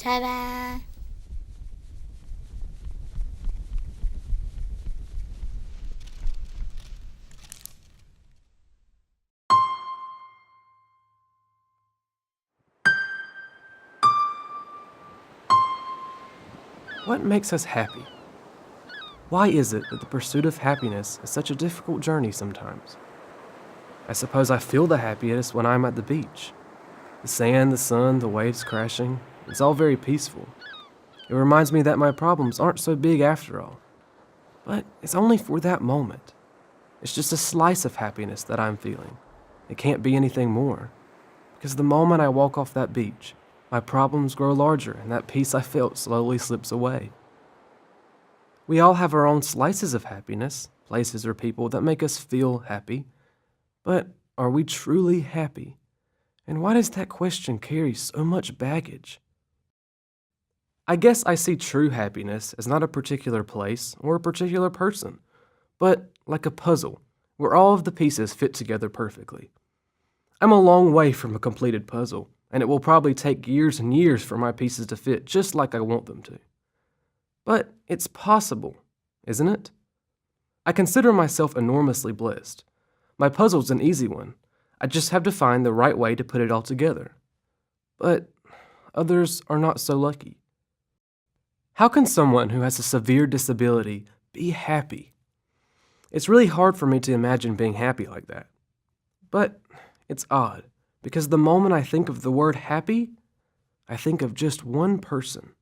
Ta-da! What makes us happy? Why is it that the pursuit of happiness is such a difficult journey sometimes? I suppose I feel the happiest when I'm at the beach. The sand, the sun, the waves crashing, it's all very peaceful. It reminds me that my problems aren't so big after all. But it's only for that moment. It's just a slice of happiness that I'm feeling. It can't be anything more. Because the moment I walk off that beach, my problems grow larger and that peace I felt slowly slips away. We all have our own slices of happiness, places or people that make us feel happy. But are we truly happy? And why does that question carry so much baggage? I guess I see true happiness as not a particular place or a particular person, but like a puzzle where all of the pieces fit together perfectly. I'm a long way from a completed puzzle, and it will probably take years and years for my pieces to fit just like I want them to. But it's possible, isn't it? I consider myself enormously blessed. My puzzle's an easy one. I just have to find the right way to put it all together. But others are not so lucky. How can someone who has a severe disability be happy? It's really hard for me to imagine being happy like that. But it's odd, because the moment I think of the word happy, I think of just one person.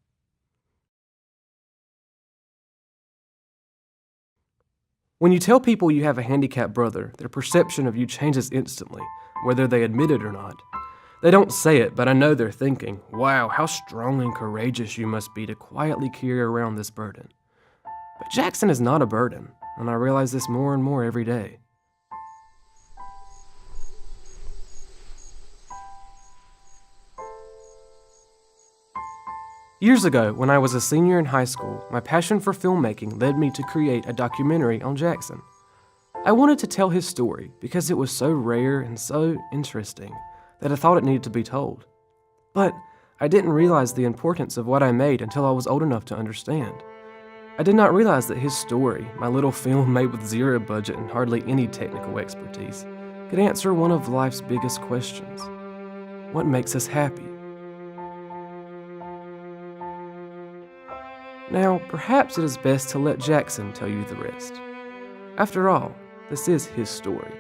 When you tell people you have a handicapped brother, their perception of you changes instantly, whether they admit it or not. They don't say it, but I know they're thinking, wow, how strong and courageous you must be to quietly carry around this burden. But Jackson is not a burden, and I realize this more and more every day. Years ago, when I was a senior in high school, my passion for filmmaking led me to create a documentary on Jackson. I wanted to tell his story because it was so rare and so interesting that I thought it needed to be told. But I didn't realize the importance of what I made until I was old enough to understand. I did not realize that his story, my little film made with zero budget and hardly any technical expertise, could answer one of life's biggest questions. What makes us happy? Now, perhaps it is best to let Jackson tell you the rest. After all, this is his story.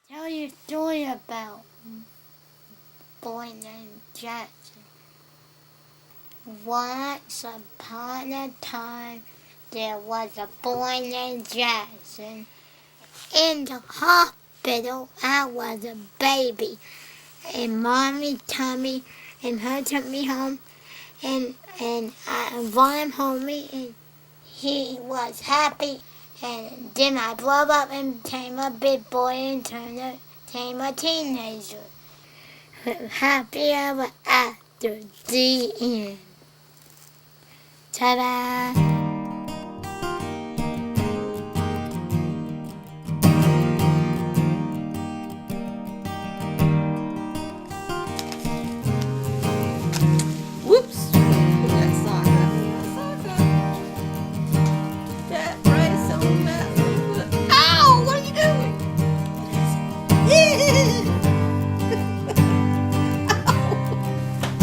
Tell your story about boy named Jackson. Once upon a time, there was a boy named Jackson. In the hospital, I was a baby, and mommy tummy, and her took me home, and I brought him home, and he was happy. And then I grew up and became a big boy and became a teenager. Happy ever after, the end. Ta-da! Whoops! That's Sawyer. That brace on that. Ow! What are you doing?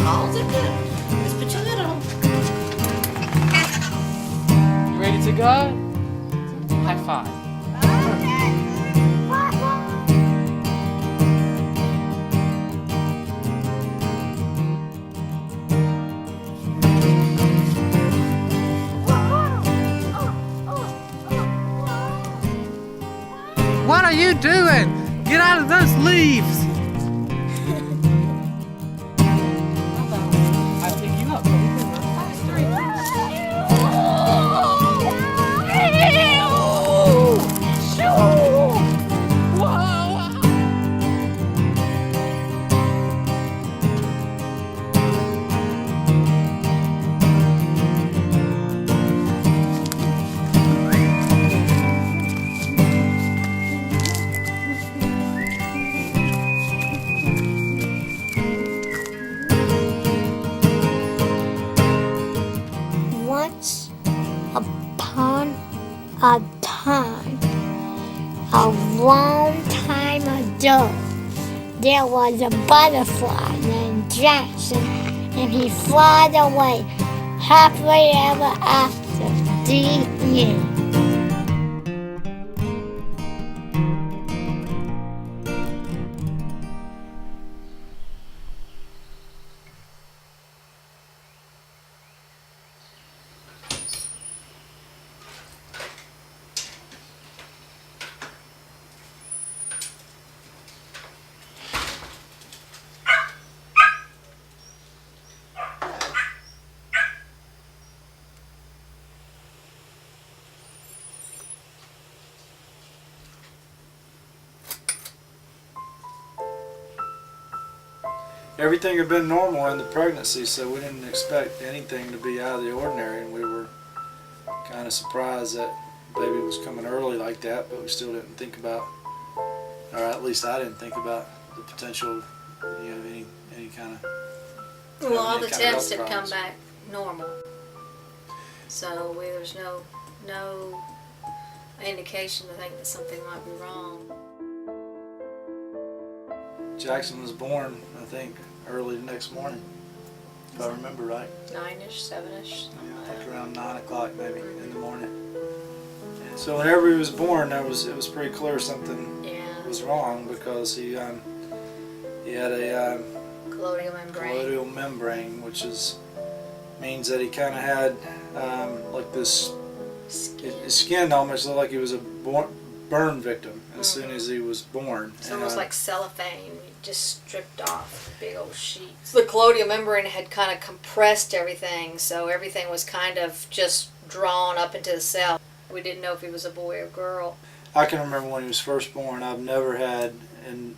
All's it good. Just put your lid on. You ready to go? High five. What are you doing? Get out of those leaves! I pick you up so we can run faster. Once upon a time, a long time ago, there was a butterfly named Jackson, and he flied away happily ever after. The end. Everything had been normal in the pregnancy, so we didn't expect anything to be out of the ordinary, and we were kind of surprised that baby was coming early like that, but we still didn't think about, or at least I didn't think about the potential, any kind of. Well, all the any kind of tests health had come problems. back normal, so there's no indication to think that something might be wrong. Jackson was born, I think, early the next morning, if I remember right. 9-ish, 7-ish. Yeah, I think around 9 o'clock maybe in the morning. And so whenever he was born, it was pretty clear something was wrong, because he had a Colloidal membrane. colloidal membrane, which means that he kind of had like this. His skin almost looked like he was a burn victim as soon as he was born. It's almost like cellophane, just stripped off big old sheets. The colloidal membrane had kind of compressed everything, so everything was kind of just drawn up into the cell. We didn't know if he was a boy or girl. I can remember when he was first born, I've never had, and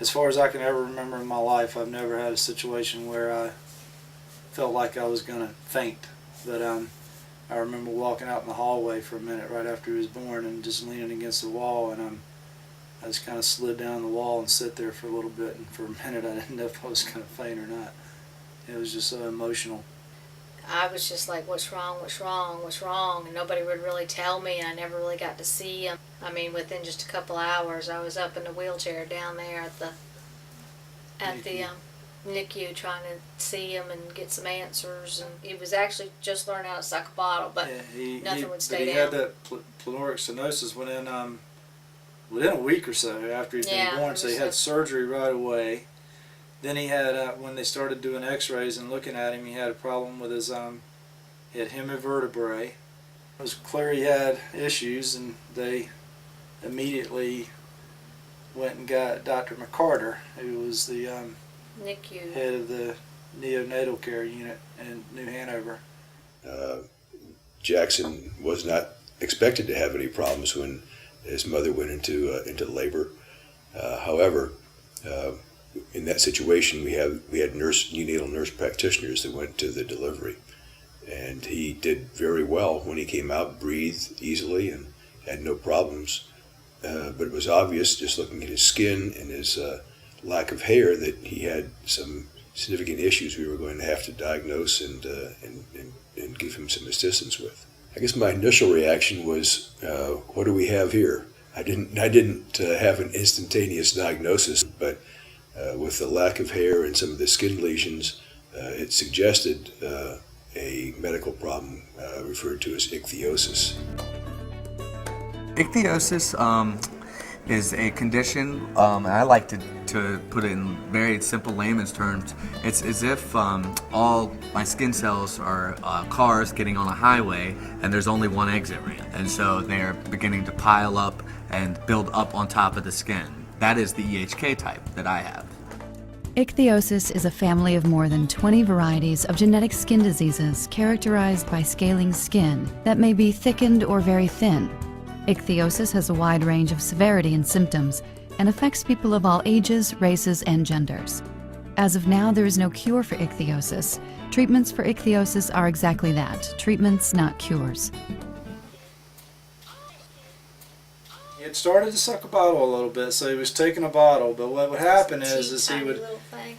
as far as I can ever remember in my life, I've never had a situation where I felt like I was going to faint. But I remember walking out in the hallway for a minute right after he was born and just leaning against the wall, and I just kind of slid down the wall and sit there for a little bit, and for a minute I didn't know if I was going to faint or not. It was just so emotional. I was just like, what's wrong, what's wrong, what's wrong? And nobody would really tell me, and I never really got to see him. I mean, within just a couple hours, I was up in the wheelchair down there at the NICU trying to see him and get some answers. And he was actually just learning how to suck a bottle, but nothing would stay down. He had that pleural stenosis within a week or so after he'd been born, so he had surgery right away. Then he had, when they started doing x-rays and looking at him, he had a problem with his, he had hemivertebrae. It was clear he had issues, and they immediately went and got Dr. McCarter, who was the NICU head of the neonatal care unit in New Hanover. Jackson was not expected to have any problems when his mother went into labor. However, in that situation, we had neonatal nurse practitioners that went to the delivery, and he did very well when he came out, breathed easily, and had no problems. But it was obvious, just looking at his skin and his lack of hair, that he had some significant issues we were going to have to diagnose and give him some assistance with. I guess my initial reaction was, what do we have here? I didn't have an instantaneous diagnosis, but with the lack of hair and some of the skin lesions, it suggested a medical problem referred to as ichthyosis. Ichthyosis is a condition, I like to put it in very simple layman's terms. It's as if all my skin cells are cars getting on a highway and there's only one exit ramp. And so they're beginning to pile up and build up on top of the skin. That is the EHK type that I have. Ichthyosis is a family of more than 20 varieties of genetic skin diseases characterized by scaling skin that may be thickened or very thin. Ichthyosis has a wide range of severity and symptoms and affects people of all ages, races, and genders. As of now, there is no cure for ichthyosis. Treatments for ichthyosis are exactly that, treatments, not cures. He had had started to suck a bottle a little bit, so he was taking a bottle. But what would happen is he would,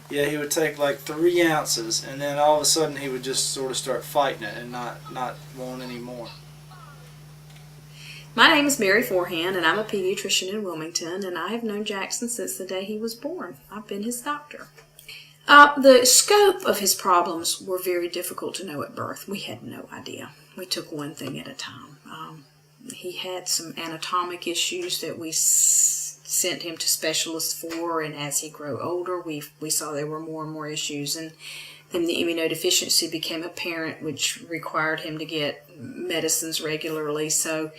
he would take like 3 ounces, and then all of a sudden he would just sort of start fighting it and not want any more. My name is Mary Forehand, and I'm a pediatrician in Wilmington, and I have known Jackson since the day he was born. I've been his doctor. The scope of his problems were very difficult to know at birth. We had no idea. We took one thing at a time. He had some anatomic issues that we sent him to specialists for, and as he grew older, we saw there were more and more issues, and then the immunodeficiency became apparent, which required him to get medicines regularly. So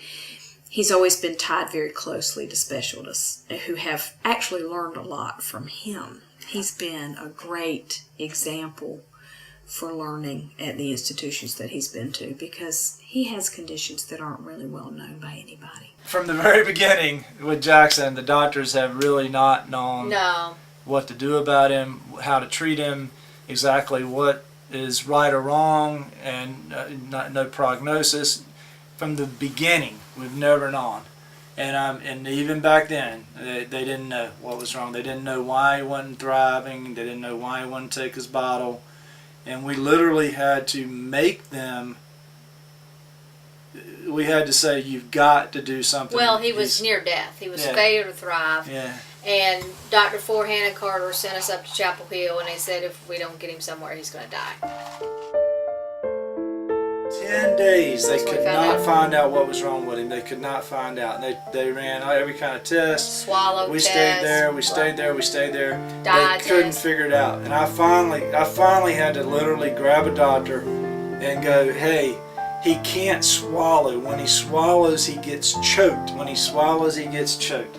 he's always been tied very closely to specialists who have actually learned a lot from him. He's been a great example for learning at the institutions that he's been to, because he has conditions that aren't really well known by anybody. From the very beginning with Jackson, the doctors have really not known what to do about him, how to treat him, exactly what is right or wrong, and no prognosis. From the beginning, we've never known. And even back then, they didn't know what was wrong. They didn't know why he wasn't thriving. They didn't know why he wouldn't take his bottle. And we literally had to make them, we had to say, you've got to do something. Well, he was near death. He was failure to thrive. Yeah. And Dr. Forehand and Carter sent us up to Chapel Hill, and they said if we don't get him somewhere, he's going to die. 10 days they could not find out what was wrong with him. They could not find out. They ran every kind of test. Swallow we test. Stayed there. We stayed there. We stayed there. Dye They couldn't test. figure it out. And I finally had to literally grab a doctor and go, hey, he can't swallow. When he swallows, he gets choked. When he swallows, he gets choked.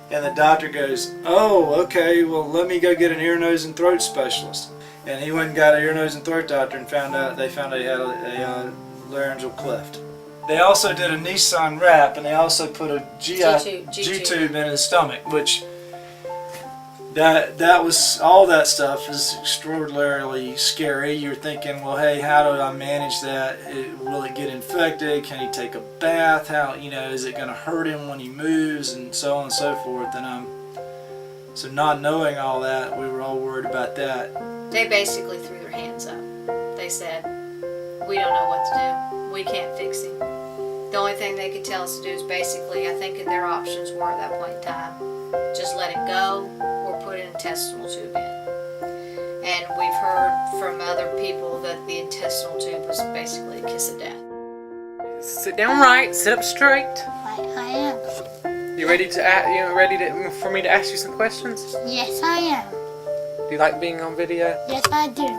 And the doctor goes, oh, okay, well, let me go get an ear, nose, and throat specialist. And he went and got an ear, nose, and throat doctor, and found out he had a laryngeal cleft. They also did a Nissan wrap, and they also put a G-tube in his stomach, which that was, all that stuff is extraordinarily scary. You're thinking, well, hey, how do I manage that? Will it get infected? Can he take a bath? How, is it going to hurt him when he moves, and so on and so forth? And so not knowing all that, we were all worried about that. They basically threw their hands up. They said, we don't know what to do. We can't fix him. The only thing they could tell us to do is basically, I think their options were at that point in time, just let him go or put an intestinal tube in. And we've heard from other people that the intestinal tube was basically a kiss of death. Sit down right, sit up straight. I am. You ready for me to ask you some questions? Yes, I am. Do you like being on video? Yes, I do.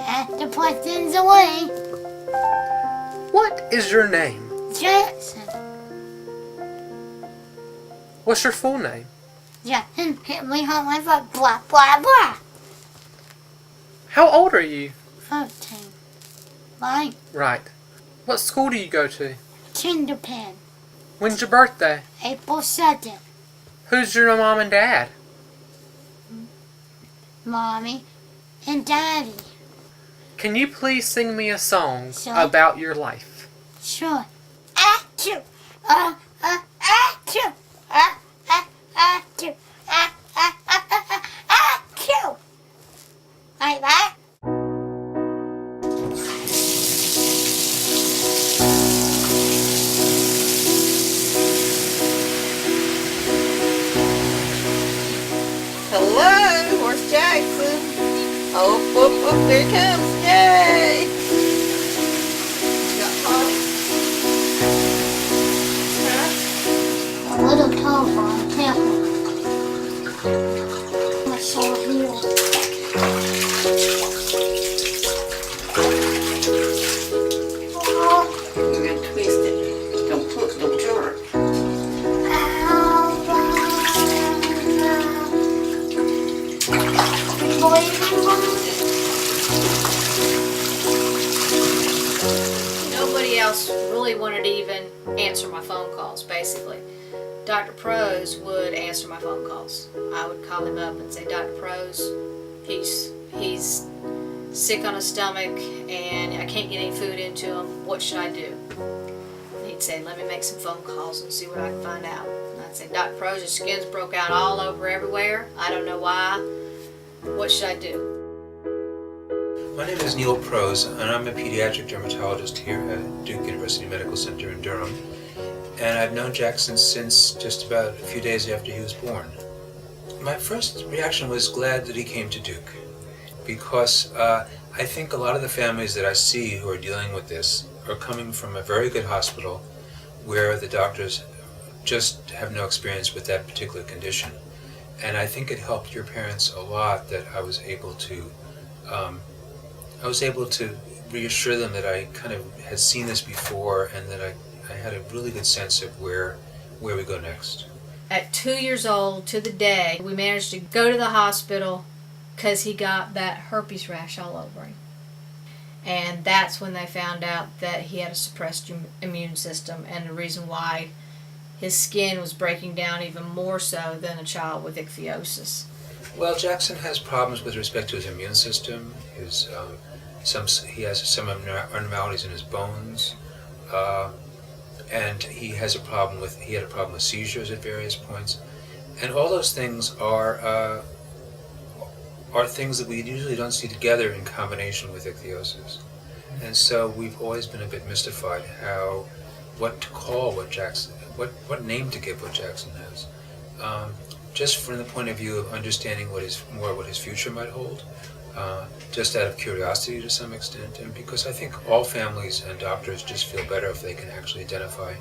Ask the questions away. What is your name? Jackson. What's your full name? Jackson hit me home with a blah, blah, blah. How old are you? 13. Right. Right. What school do you go to? Kinderpen. When's your birthday? April 2nd. Who's your mom and dad? Mommy and Daddy. Can you please sing me a song Sure. about your life? Sure. Achoo! Achoo! Achoo! Achoo! Like that? Hello, where's Jackson? Oh, there he comes. Yay! Got Holly. Huh? A little telephone, careful. I saw here. You're gonna twist it. Don't jerk. Nobody else really wanted to even answer my phone calls, basically. Dr. Prose would answer my phone calls. I would call him up and say, Dr. Prose, he's sick on his stomach and I can't get any food into him. What should I do? he'd say, let me make some phone calls and see what I can find out. And I'd say, Dr. Prose, your skin's broke out all over everywhere. I don't know why. What should I do? My name is Neil Prose, and I'm a pediatric dermatologist here at Duke University Medical Center in Durham. And I've known Jackson since just about a few days after he was born. My first reaction was glad that he came to Duke, because I think a lot of the families that I see who are dealing with this are coming from a very good hospital where the doctors just have no experience with that particular condition. And I think it helped your parents a lot that I was able to reassure them that I kind of had seen this before, and that I had a really good sense of where we go next. At 2 years old, to the day, we managed to go to the hospital because he got that herpes rash all over him. And that's when they found out that he had a suppressed immune system, and the reason why his skin was breaking down even more so than a child with ichthyosis. Well, Jackson has problems with respect to his immune system. He has some abnormalities in his bones, and he had a problem with seizures at various points, and all those things are things that we usually don't see together in combination with ichthyosis. And so we've always been a bit mystified what to call what name to give what Jackson has. Just from the point of view of understanding what his future might hold, just out of curiosity to some extent, and because I think all families and doctors just feel better if they can actually identify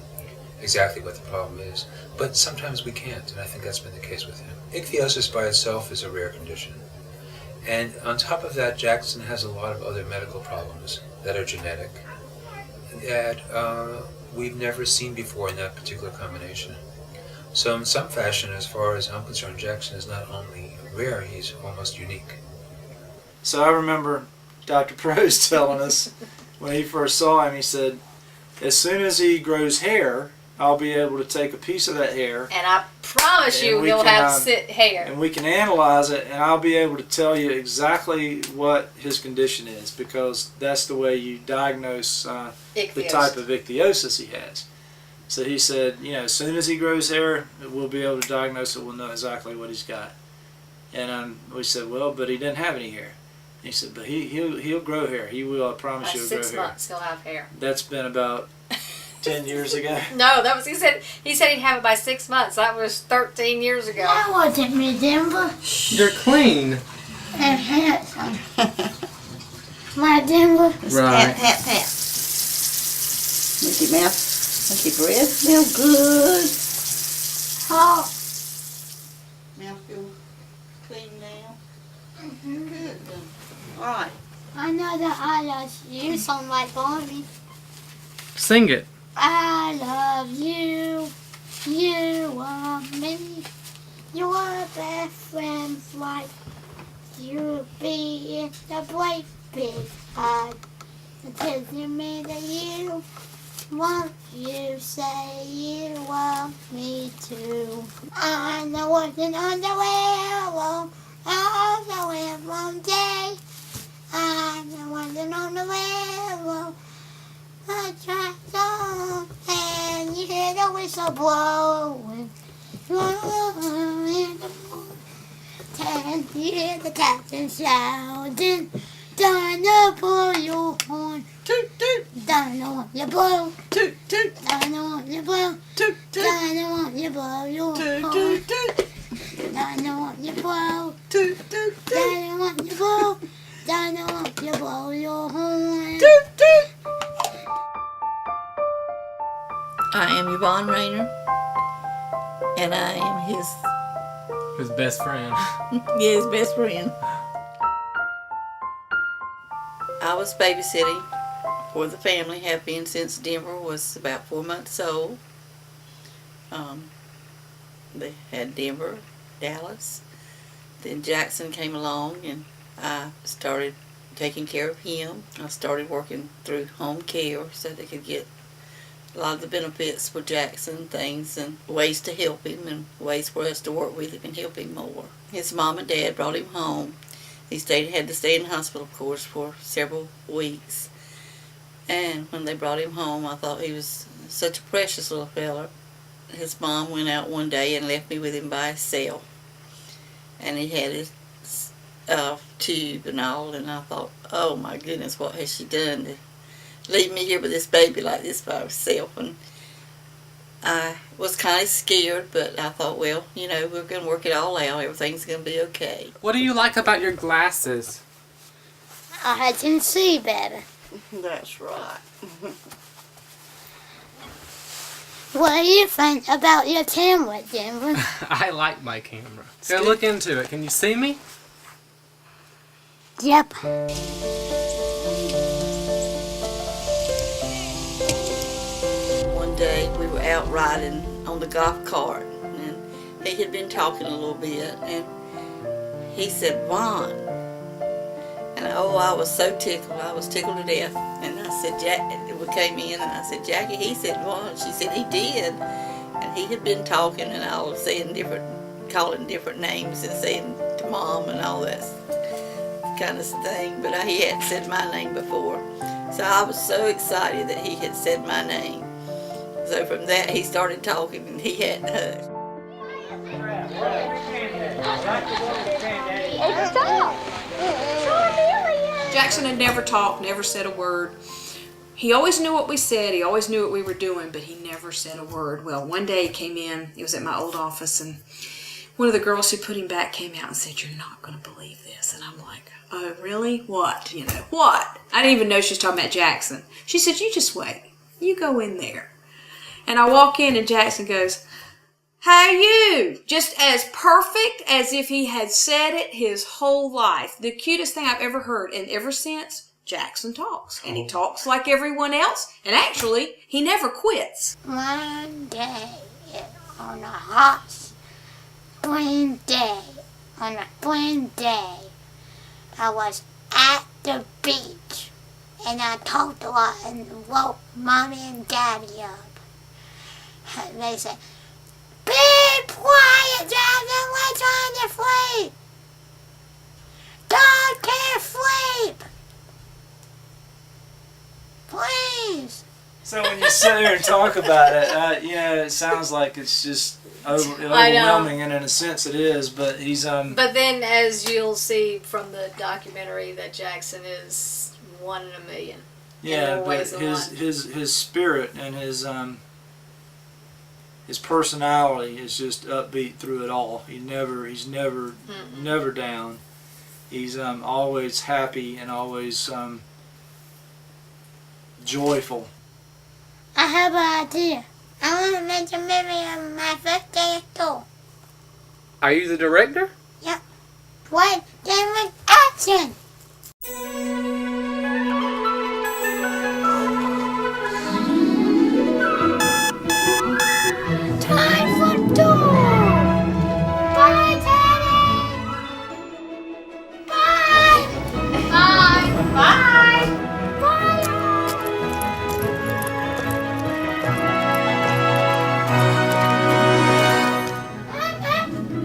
exactly what the problem is. But sometimes we can't, and I think that's been the case with him. Ichthyosis by itself is a rare condition. And on top of that, Jackson has a lot of other medical problems that are genetic that we've never seen before in that particular combination. So in some fashion, as far as I'm concerned, Jackson is not only rare, he's almost unique. So I remember Dr. Prose telling us when he first saw him, he said, as soon as he grows hair, I'll be able to take a piece of that hair. And I promise you he'll have hair. And we can analyze it, and I'll be able to tell you exactly what his condition is, because that's the way you diagnose the type of ichthyosis he has. So he said, as soon as he grows hair, we'll be able to diagnose it. We'll know exactly what he's got. And we said, well, but he didn't have any hair. He said, but he'll grow hair. He will. I promise you, he'll grow hair. 6 months he'll have hair. That's been about 10 years ago. No, that was he said he'd have it by 6 months. That was 13 years ago. That wasn't me, Denver. You're clean. And handsome. My Denver. Right. Pat. Make your mouth, make your breath feel good. Oh. Mouth feel clean now. Good. All right. I know that I love you song like Bobby. Sing it. I love you. You are me. Your best friend's wife. You'll be in the bright big eye. It tells me that you won't you say you want me to. I know what's on the railroad all the way from day. I know what's on the railroad. I track's on and you hear the whistle blowing. And you hear the captain shouting. Don't blow your horn. Toot toot. Don't you blow. Toot toot. Don't you blow. Toot toot. Don't you blow your Toot horn. toot toot. Don't you blow. Toot toot toot. Don't you blow. Don't you blow your horn. Toot toot. I am Yvonne Rayner, and I am His best friend. his best friend. I was babysitting for the family, have been since Denver was about 4 months old. They had Denver, Dallas. Then Jackson came along, and I started taking care of him. I started working through home care so they could get a lot of the benefits for Jackson, things and ways to help him and ways for us to work with him and help him more. His mom and dad brought him home. He had to stay in the hospital, of course, for several weeks. And when they brought him home, I thought he was such a precious little fella. His mom went out one day and left me with him by himself. And he had his tube and all, and I thought, oh my goodness, what has she done to leave me here with this baby like this by herself? And I was kind of scared, but I thought, well, you know, we're going to work it all out. Everything's going to be okay. What do you like about your glasses? I can see better. That's right. What do you think about your camera, Denver? I like my camera. Go look into it. Can you see me? Yep. One day we were out riding on the golf cart, and he had been talking a little bit, and he said, Vaughn. And oh, I was so tickled. I was tickled to death. And I said, we came in, and I said, Jackie, he said, Vaughn. She said, he did. And he had been talking, and I was saying calling different names and saying to Mom and all that kind of thing. But he had said my name before. So I was so excited that he had said my name. So from that, he started talking, and he hadn't heard. Jackson had never talked, never said a word. He always knew what we said, he always knew what we were doing, but he never said a word. Well, one day he came in, he was at my old office, and one of the girls who put him back came out and said, you're not going to believe this. And I'm like, oh, really? What? You know, what? I didn't even know she was talking about Jackson. She said, you just wait. You go in there. And I walk in, and Jackson goes, hey, you! Just as perfect as if he had said it his whole life. The cutest thing I've ever heard. And ever since, Jackson talks. And he talks like everyone else. And actually, he never quits. One day, on a hot spring day, I was at the beach. And I talked a lot and woke Mommy and Daddy up. And they said, be quiet, Jackson, we're trying to sleep. Dog can't sleep. Please. So when you sit there and talk about it, you know, it sounds like it's just overwhelming, and in a sense it is, but he's But then, as you'll see from the documentary, that Jackson is 1 in a million. yeah, but his spirit and his personality is just upbeat through it all. He's never down. He's always happy and always joyful. I have an idea. I want to make a movie on my first day of school. Are you the director? Yep. One, then action! Time for door! Bye, Daddy! Bye! Bye! Bye! Bye!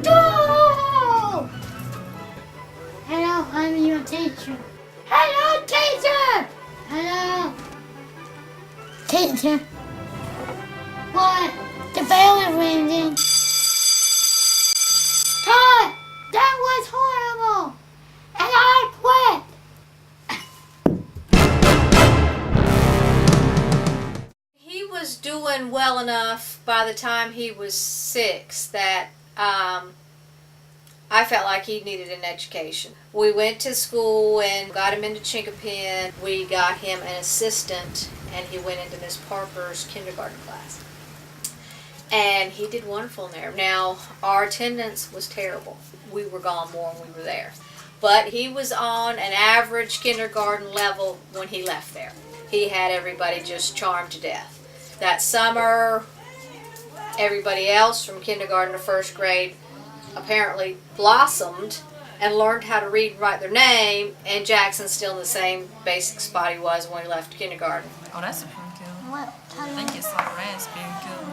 Door! Hello, I'm your teacher. Hello, teacher! Hello. Teacher. What? The bell is ringing. Todd, that was horrible. And I quit. He was doing well enough by the time he was 6 that I felt like he needed an education. We went to school and got him into Chinkapin. We got him an assistant, and he went into Miss Parker's kindergarten class. And he did wonderful in there. Now, our attendance was terrible. We were gone more when we were there. But he was on an average kindergarten level when he left there. He had everybody just charmed to death. That summer, everybody else from kindergarten to 1st grade apparently blossomed and learned how to read and write their name, and Jackson's still in the same basic spot he was when he left kindergarten. Oh, that's pretty good. What? I think it's like raspberry good.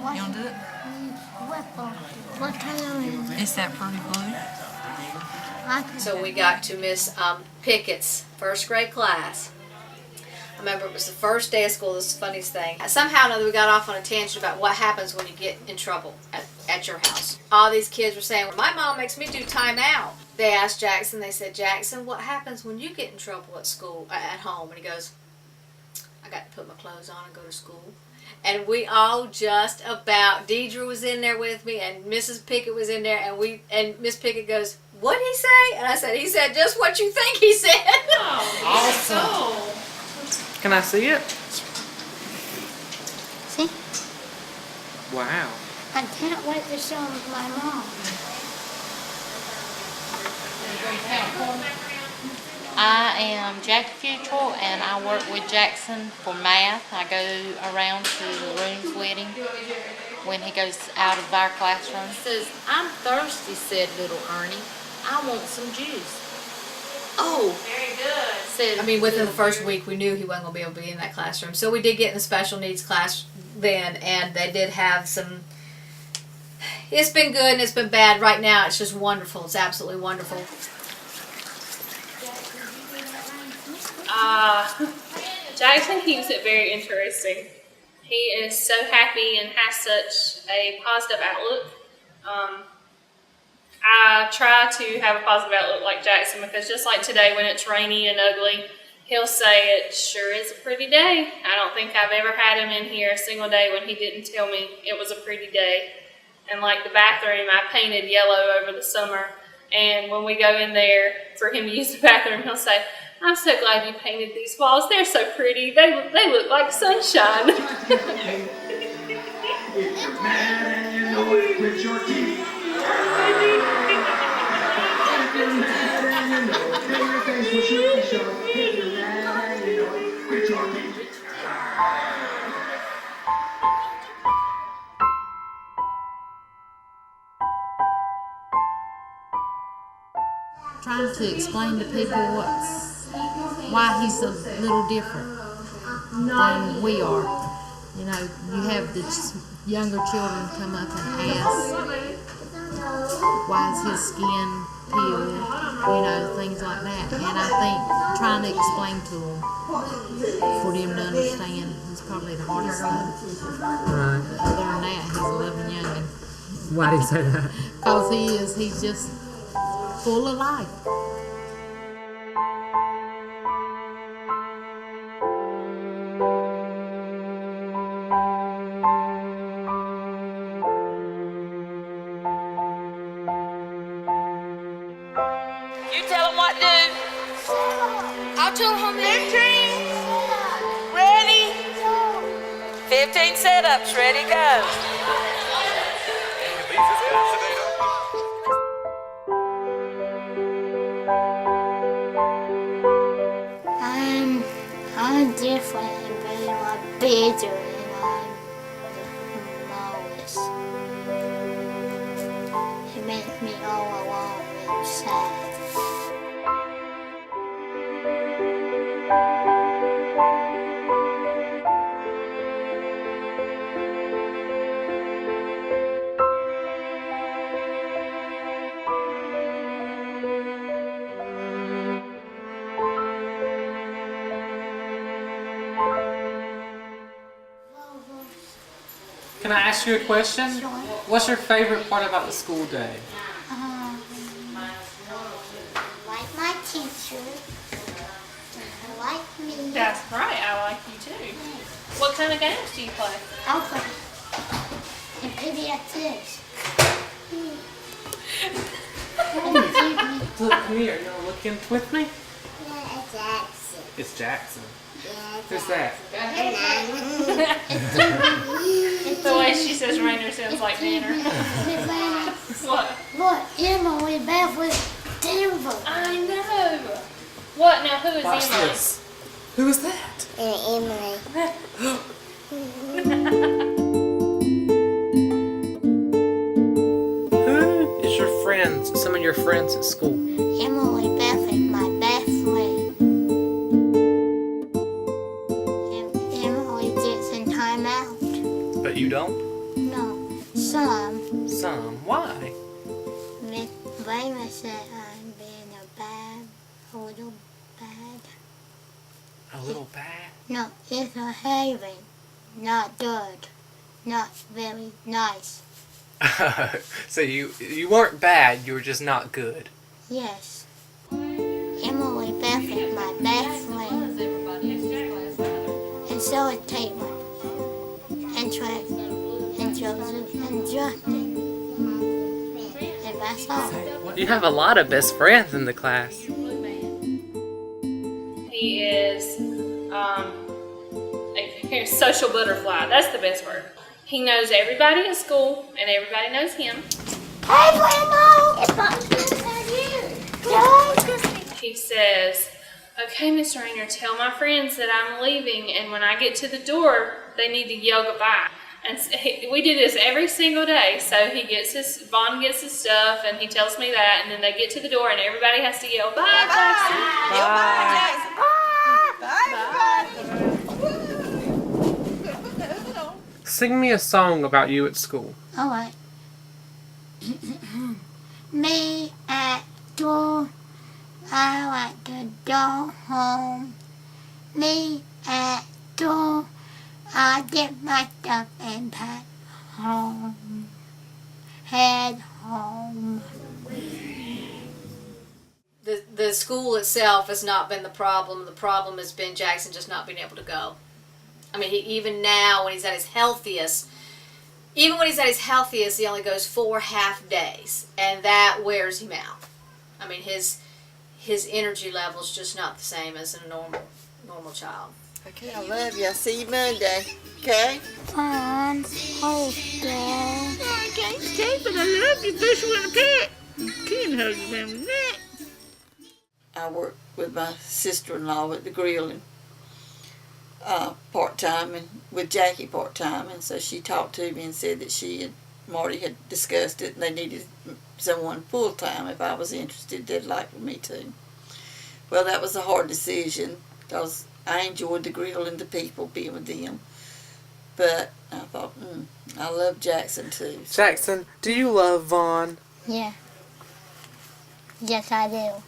You want to do it? What color is it? It's that pretty blue. So we got to Miss Pickett's 1st grade class. remember it was the first day of school. This is the funniest thing. Somehow or another we got off on a tangent about what happens when you get in trouble at your house. All these kids were saying, well, my mom makes me do time out. They asked Jackson, they said, Jackson, what happens when you get in trouble at school, at home? And he goes, I got to put my clothes on and go to school. And we all just about, Deidre was in there with me and Mrs. Pickett was in there, and Miss Pickett goes, what'd he say? And I said, he said just what you think he said. Awesome. Can I see it? See? Wow. I can't wait to show my mom. I am Jackie Futrell, and I work with Jackson for math. I go around to the rooms with him when he goes out of our classroom. He says, I'm thirsty, said little Ernie. I want some juice. Oh, very good. Said, I mean, within the first week, we knew he wasn't going to be able to be in that classroom. So we did get in the special needs class then, and they did have some. It's been good and it's been bad. Right now, it's just wonderful. It's absolutely wonderful. Jackson keeps it very interesting. He is so happy and has such a positive outlook. I try to have a positive outlook like Jackson, because just like today when it's rainy and ugly, he'll say it sure is a pretty day. I don't think I've ever had him in here a single day when he didn't tell me it was a pretty day. And like the bathroom, I painted yellow over the summer, and when we go in there for him to use the bathroom, he'll say, I'm so glad you painted these walls. They're so pretty. They look like sunshine. trying to explain to people why he's a little different than we are. You know, you have the younger children come up and ask, why is his skin peeled? You know, things like that. And I think trying to explain to them, for them to understand, is probably the hardest thing. Right. Other than that, he's a loving youngin'. Why do you say that? Because he's just full of life. You tell him what to do. I'll tell him 15. Ready? 15 setups. Ready, go. I'm different and very much bigger and I'm lowest. It makes me all alone and sad. Can I ask you a question? Sure. What's your favorite part about the school day? Like my teacher. I like me. That's right, I like you too. What kind of games do you play? I'll play. And PBS. Look, come here. You want to look in with me? Yeah, it's Jackson. It's Jackson. Yeah, Who's that? The way she says Rainer sounds like Banner. What? Look, Emily back with Denver. I know. What? Now, who is Watch Emily? this. Who is that? Emily. Who is your friends? Some of your friends at school? Emily Beth is my best friend. Emily gets in time out. But you don't? No, some. Some. Why? Miss Raymond said I'm being a little bad. A a little bad? No, it's a heavy, not good, not very nice. So you weren't bad, you were just not good. Yes. Emily Beth is my best friend. And so is Caitlin. And Trent. And Joseph. And Justin. And myself. You have a lot of best friends in the class. He is a social butterfly. That's the best word. He knows everybody in school, and everybody knows him. Hey, Grandma! He says, "Okay, Miss Rayner, tell my friends that I'm leaving, and when I get to the door, they need to yell goodbye." And we do this every single day. So Vaughn gets his stuff, and he tells me that, and then they get to the door, and everybody has to yell, "Bye, Jackson." Sing me a song about you at school. All right. Me at school, I like to go home. Me at school, I get my stuff and pack home. Head home. The school itself has not been the problem. The problem has been Jackson just not being able to go. I mean, even now when he's at his healthiest, he only goes 4 half days, and that wears him out. I mean, his energy level's just not the same as a normal child. Okay, I love you. I'll see you Monday. Okay? Fun. Okay. Okay, but I love you. Fish with a pet. Can't hug you around the neck. I work with my sister-in-law at the grilling part-time, and with Jackie part-time, and so she talked to me and said that Marty had discussed it, and they needed someone full-time if I was interested. They'd like for me to. Well, that was a hard decision because I enjoyed the grilling, the people, being with them. But I thought, I love Jackson too. Jackson, do you love Vaughn? Yeah. Yes, I do.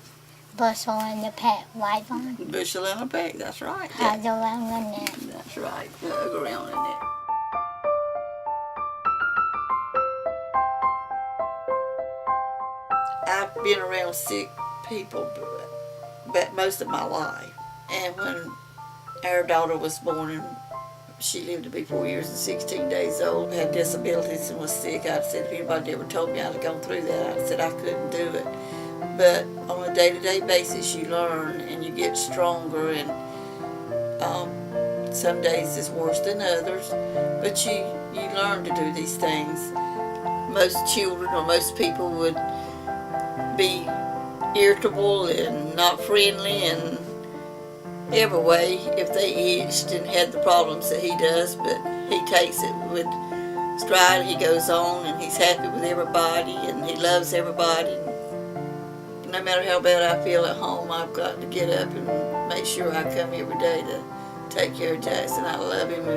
Bushel and the pet, right, Vaughn? Bushel and a pet, that's right. Hug around the neck. That's right, hug around the neck. I've been around sick people but most of my life. And when our daughter was born, and she lived to be 4 years and 16 days old, had disabilities and was sick, I said, if anybody ever told me I'd have gone through that, I said I couldn't do it. But on a day-to-day basis, you learn and you get stronger, and some days is worse than others, but you learn to do these things. Most children or most people would be irritable and not friendly and every way if they itched and had the problems that he does, but he takes it with stride. He goes on and he's happy with everybody and he loves everybody. No matter how bad I feel at home, I've got to get up and make sure I come every day to take care of Jackson. I love him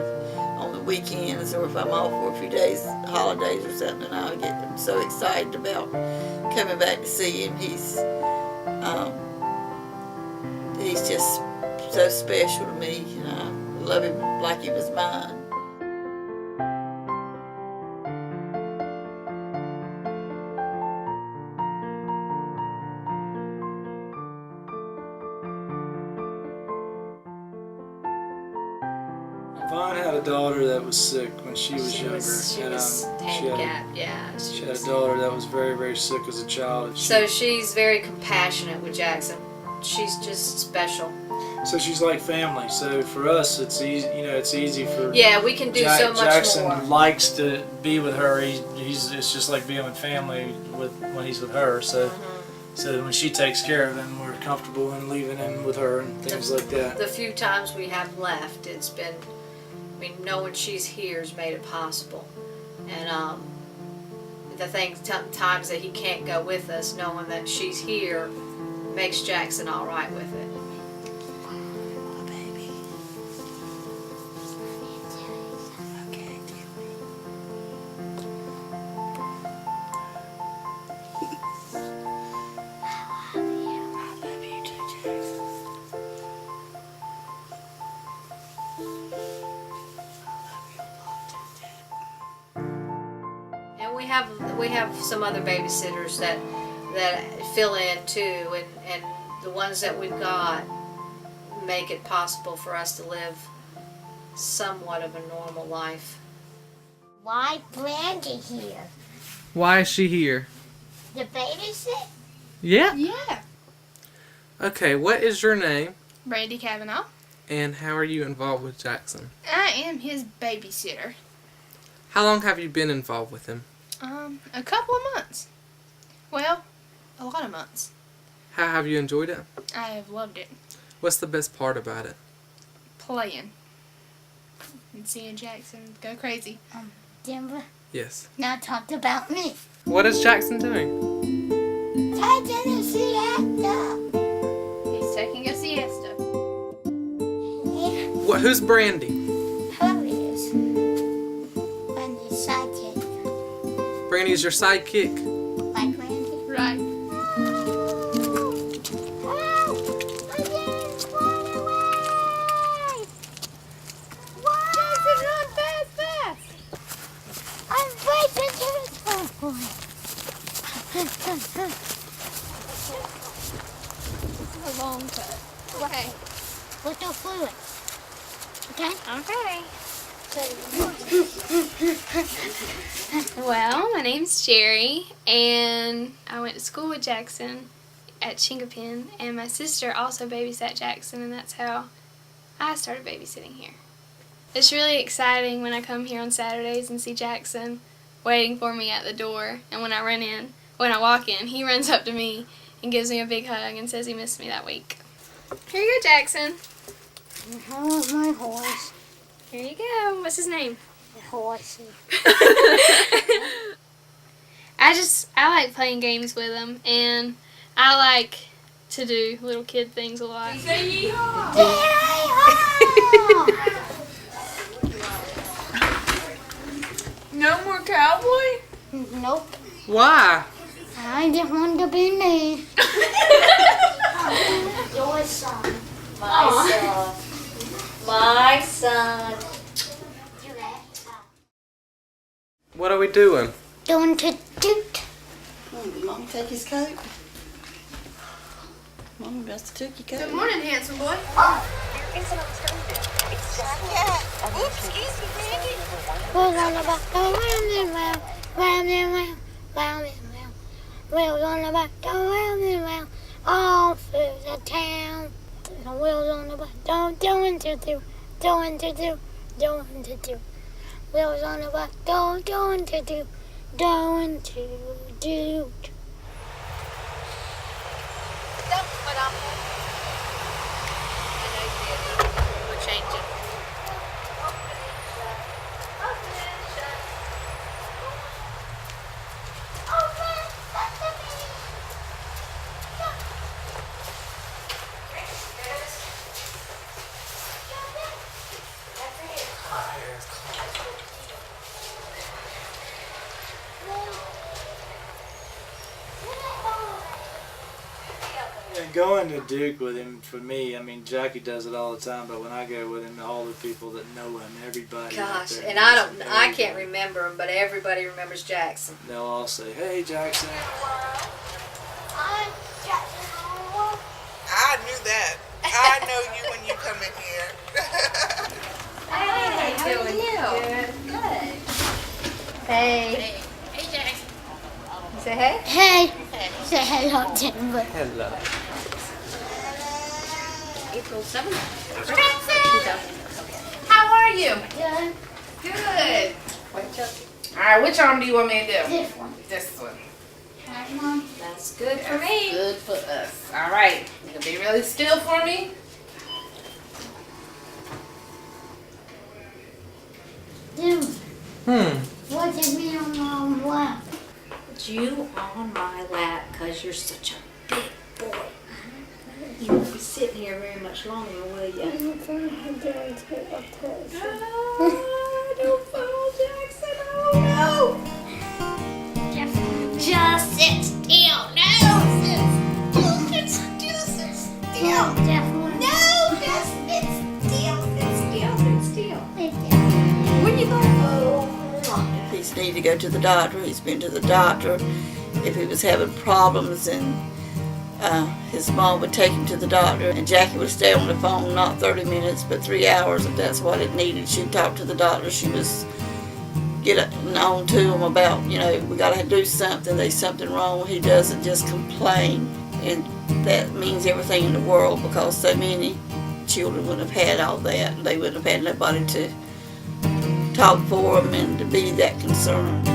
on the weekends, or if I'm off for a few days, holidays or something, I get so excited about coming back to see him. He's just so special to me, and I love him like he was mine. Vaughn had a daughter that was sick when she was younger. She and, was handicapped, yeah. She had a daughter that was very, very sick as a child. And so she's very compassionate with Jackson. She's just special. So she's like family. So for us, it's easy. It's easy for. Yeah, we can do so much Jackson more. likes to be with her. It's just like being with family when he's with her. So. So when she takes care of him, we're comfortable in leaving him with her and things like that. The few times we have left, it's been, knowing she's here has made it possible. And the times that he can't go with us, knowing that she's here, makes Jackson all right with it. we have some other babysitters that fill in too, and the ones that we've got make it possible for us to live somewhat of a normal life. Why Brandy here? Why is she here? The babysit? Yeah? Yeah. Okay, what is your name? Brandy Kavanaugh. And how are you involved with Jackson? I am his babysitter. How long have you been involved with him? A couple of months. Well, a lot of months. How have you enjoyed it? I have loved it. What's the best part about it? Playing. And seeing Jackson go crazy. Denver, Yes. now talk about me. What is Jackson doing? Taking a siesta. He's taking a siesta. What? Who's Brandy? Hurries. Brandy's sidekick. Brandy's your sidekick. Like Randy? Right. A long cut. Okay. With no fluid. Okay? Okay. Well, my name's Jerry, and I went to school with Jackson at Chinkapin, and my sister also babysat Jackson, and that's how I started babysitting here. It's really exciting when I come here on Saturdays and see Jackson waiting for me at the door, and when I walk in, he runs up to me and gives me a big hug and says he missed me that week. Here you go, Jackson. How about my horse? Here you go. What's his name? Horsey. I like playing games with him, and I like to do little kid things a lot. Say yeehaw! No more cowboy? Nope. Why? I just want to be me. Your son. My son. My son. What are we doing? Doing to toot. Mom, take his coat. Mom must have took your coat. Good morning, handsome boy. Oops, excuse me, Brandy. Wheels on the back, go round and round, round and round, round and round. Wheels on the back, go round and round, all through the town. The wheels on the back, doing to do, doing to do, doing to do. Wheels on the back, doing to do, doing to do. We're changing. And going to Duke with him, for me, I mean, Jackie does it all the time, but when I go with him, all the people that know him, everybody out Gosh, there and knows him. I can't remember him, but everybody remembers Jackson. They'll all say, "Hey, Jackson." I knew that. I know you when you come in here. Hey, how are you? Good. Hey. Hey, Jackson. Say hey. Hey. Say hello, Denver. Hello. April 7th. Jackson! How are you? Good. Good. Wait up. Alright, which arm do you want me to do? This one. This one. Hi, Mom. That's good for me. Good for us. Alright, you can be really still for me. Denver. What did me on Mom's lap? You on my lap because you're such a big boy. You won't be sitting here very much longer, will you? Don't fall, Jackson. Oh, no. Just sit still. No, sit still. No, just sit still. Sit still. Sit still. Where you going? Oh, He's needed to go to the doctor, he's been to the doctor. If he was having problems, and his mom would take him to the doctor, and Jackie would stay on the phone not 30 minutes but 3 hours if that's what it needed. She'd talk to the doctor. She was getting on to him about, we got to do something. There's something wrong. He doesn't just complain, and that means everything in the world, because so many children wouldn't have had all that. They wouldn't have had nobody to talk for them and to be that concerned.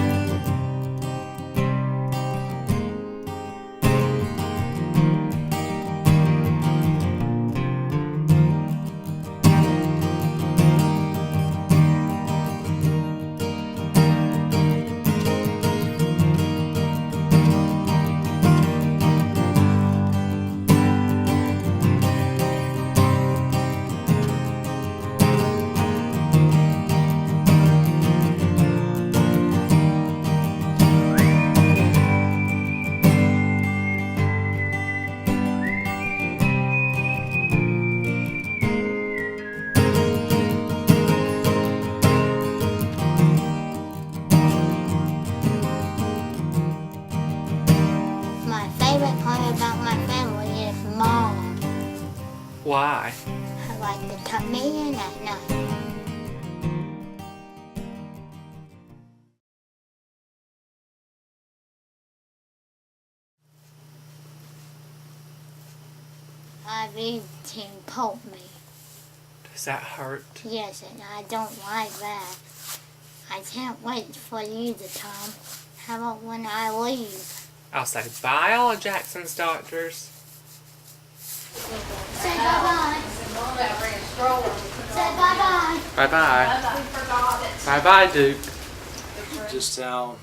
Why? I like to come in at night. I've eaten pork meat. Does that hurt? Yes, and I don't like that. I can't wait for you to come. How about when I leave? I'll say bye, all of Jackson's doctors. Say bye-bye. Say bye-bye. Bye-bye. Bye-bye, Duke. Just how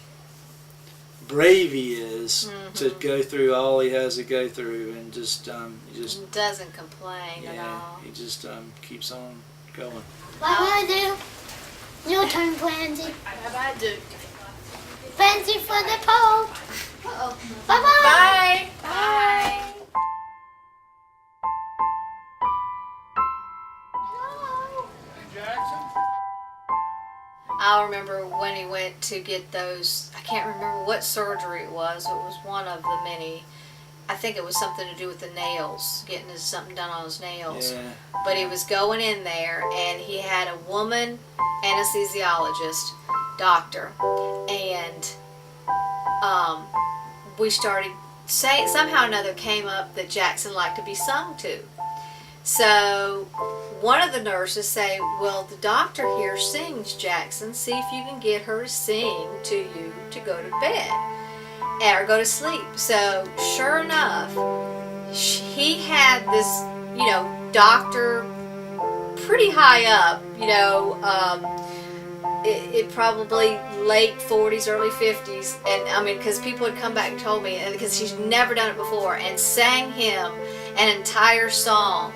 brave he is to go through all he has to go through, and he just doesn't complain at all. He just keeps on going. Bye-bye, Duke. Your turn, Pansy. Bye-bye, Duke. Pansy for the pole. Bye-bye. Bye. Bye. I remember when he went to get those, I can't remember what surgery it was. It was one of the many. I think it was something to do with the nails, getting something done on his nails. Yeah. But he was going in there, and he had a woman anesthesiologist, doctor, and we started saying, somehow or another came up that Jackson liked to be sung to. So one of the nurses say, well, the doctor here sings, Jackson. See if you can get her to sing to you to go to bed or go to sleep. So sure enough, he had this, doctor pretty high up, it probably late 40s, early 50s. And I mean, because people had come back and told me, and because he's never done it before, and sang him an entire song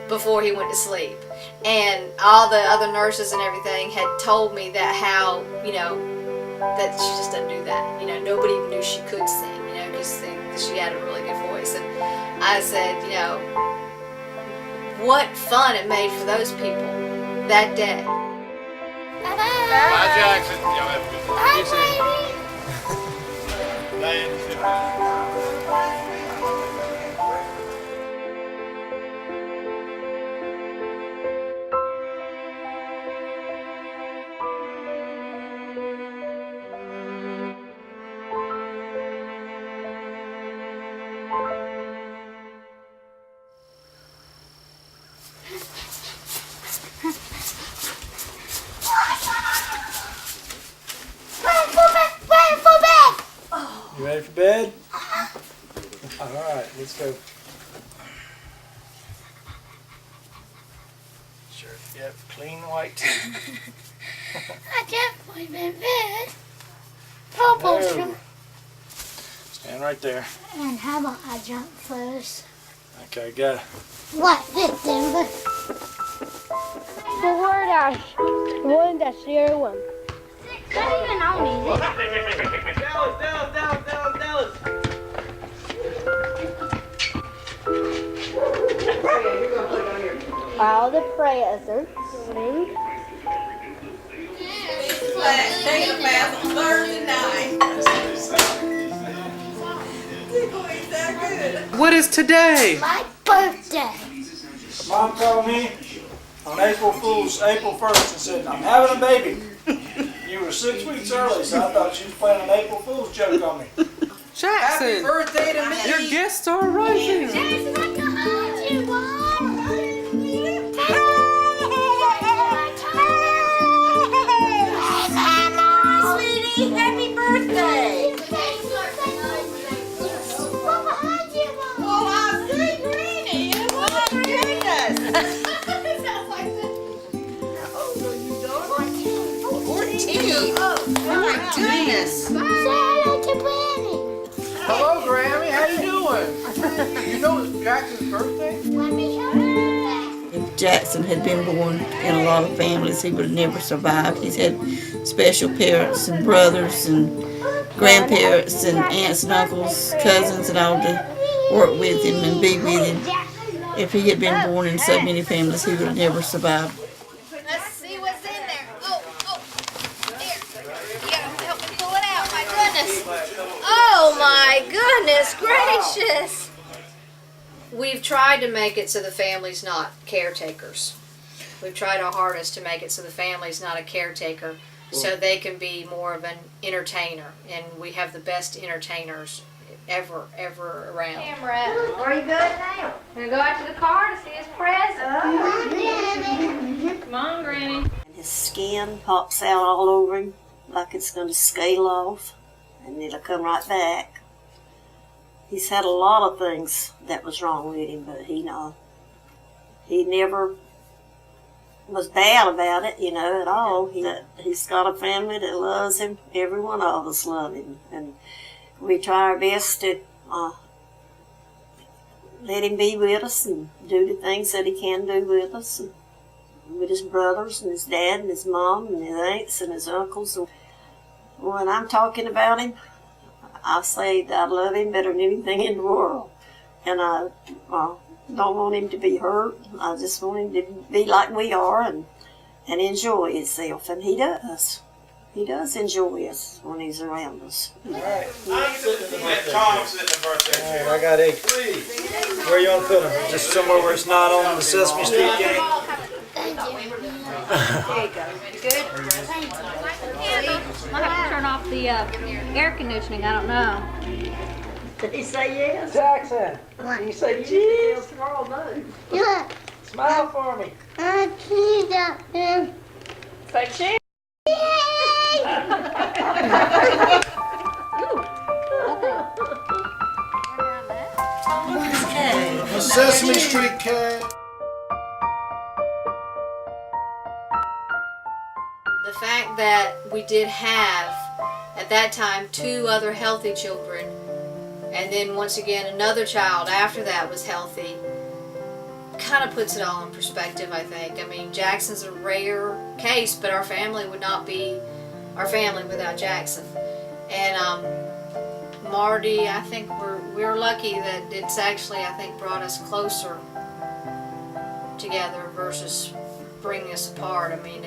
before he went to sleep. And all the other nurses and everything had told me that how, that she just doesn't do that. Nobody even knew she could sing, because she had a really good voice. And I said, what fun it made for those people that day. Bye, Jackson. Y'all have a good day. You ready for bed? All right, let's go. Sure, yep, clean white teeth. I can't put him in bed. Purple No. shirt. Stand right there. And how about I jump first? Okay, go. What? This Denver? Forward-1-01. Not even on me. Dallas. All the presents. taking a bath on Thursday night. What is today? My birthday. Mom called me on April 1st and said, I'm having a baby. You were 6 weeks early, so I thought she was playing an April Fool's joke on me. Jackson! Happy birthday to me! Your guests are arriving! Jackson, I can hold you, Mom. Sweetie, happy birthday! Oh, I see Granny. Oh my goodness! Oh my goodness! Shout out to Granny. Hello, Grammy. How you doing? You know it's Jackson's birthday? Let me help you. If Jackson had been born in a lot of families, he would have never survived. He's had special parents and brothers and grandparents and aunts and uncles, cousins and all to work with him and be with him. If he had been born in so many families, he would have never survived. Let's see what's in there. Oh, here. You gotta help me pull it out. My goodness. Oh my goodness gracious. We've tried to make it so the family's not caretakers. We've tried our hardest to make it so the family's not a caretaker, so they can be more of an entertainer. And we have the best entertainers ever around. Camera, are you good now? Gonna go out to the car to see his present. Come on, Granny. His skin pops out all over him like it's going to scale off, and it'll come right back. He's had a lot of things that was wrong with him, but he never was bad about it, at all. He's got a family that loves him. Every one of us love him, and we try our best to let him be with us and do the things that he can do with us, and with his brothers and his dad and his mom and his aunts and his uncles. And when I'm talking about him, I say that I love him better than anything in the world. And I don't want him to be hurt. I just want him to be like we are and enjoy himself. And he does. He does enjoy us when he's around us. All right. Tom's sitting the birthday. All right, I got 8. Where you want to put them? Just somewhere where it's not on the Sesame Street game? There you go. You good? I'll have to turn off the air conditioning. I don't know. Did he say yes? Jackson, you say cheese? Yeah. Smile for me. Say cheese. A Sesame Street cake. The fact that we did have, at that time, 2 other healthy children, and then once again another child after that was healthy, kind of puts it all in perspective, I think. I mean, Jackson's a rare case, but our family would not be our family without Jackson. And Marty, I think we're lucky that it's actually, I think, brought us closer together versus bringing us apart. I mean,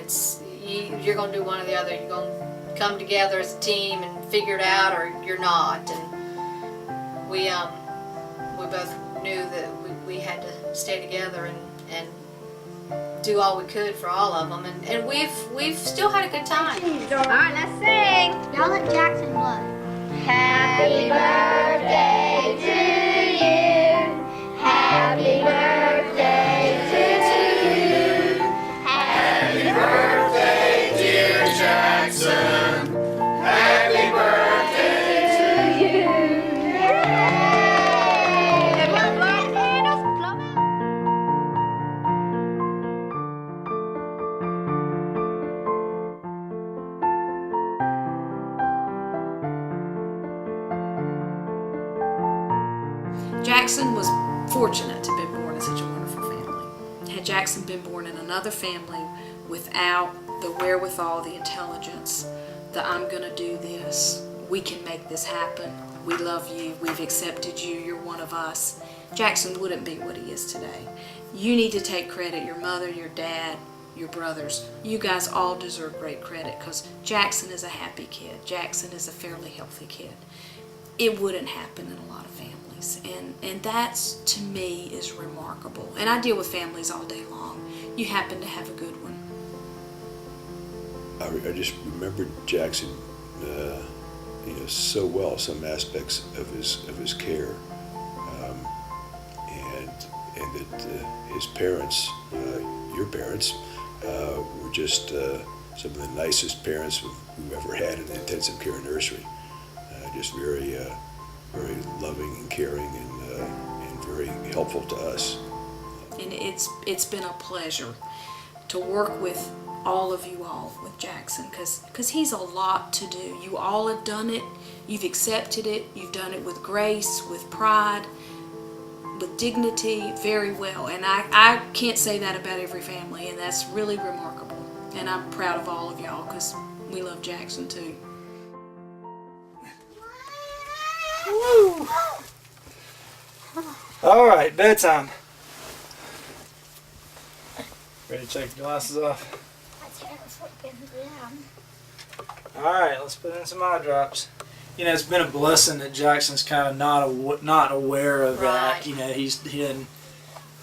you're going to do one or the other. You're going to come together as a team and figure it out, or you're not. And we both knew that we had to stay together and do all we could for all of them, and we've still had a good time. All right, let's sing. Y'all let Jackson blow. Happy birthday to you. Happy birthday to you. Happy birthday, dear Jackson. Happy birthday to you. Everyone blow candles. Blow out. Jackson was fortunate to have been born in such a wonderful family. Had Jackson been born in another family without the wherewithal, the intelligence, I'm going to do this, we can make this happen, we love you, we've accepted you, you're one of us, Jackson wouldn't be what he is today. You need to take credit, your mother, your dad, your brothers. You guys all deserve great credit because Jackson is a happy kid. Jackson is a fairly healthy kid. It wouldn't happen in a lot of families, and that's, to me, is remarkable. And I deal with families all day long. You happen to have a good one. I just remembered Jackson, so well. Some aspects of his care, and that his parents, your parents, were just some of the nicest parents we've ever had in the intensive care nursery. Just very, very loving and caring, and very helpful to us. And it's been a pleasure to work with all of you all with Jackson, because he's a lot to do. You all have done it. You've accepted it. You've done it with grace, with pride, with dignity, very well. And I can't say that about every family, and that's really remarkable. And I'm proud of all of y'all because we love Jackson too. Woo! All right, bedtime. Ready to take your glasses off? All right, let's put in some eye drops. It's been a blessing that Jackson's kind of not aware of that. He didn't,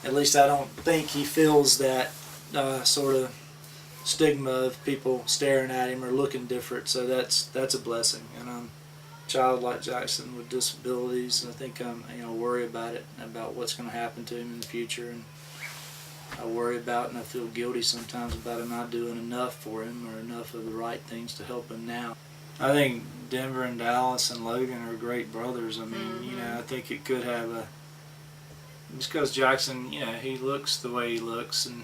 at least I don't think he feels that sort of stigma of people staring at him or looking different. So that's a blessing. And a child like Jackson with disabilities, I think worry about it, about what's going to happen to him in the future, and I worry about, and I feel guilty sometimes about not doing enough for him or enough of the right things to help him now. I think Denver and Dallas and Logan are great brothers. I mean, I think it could have just because Jackson, he looks the way he looks, and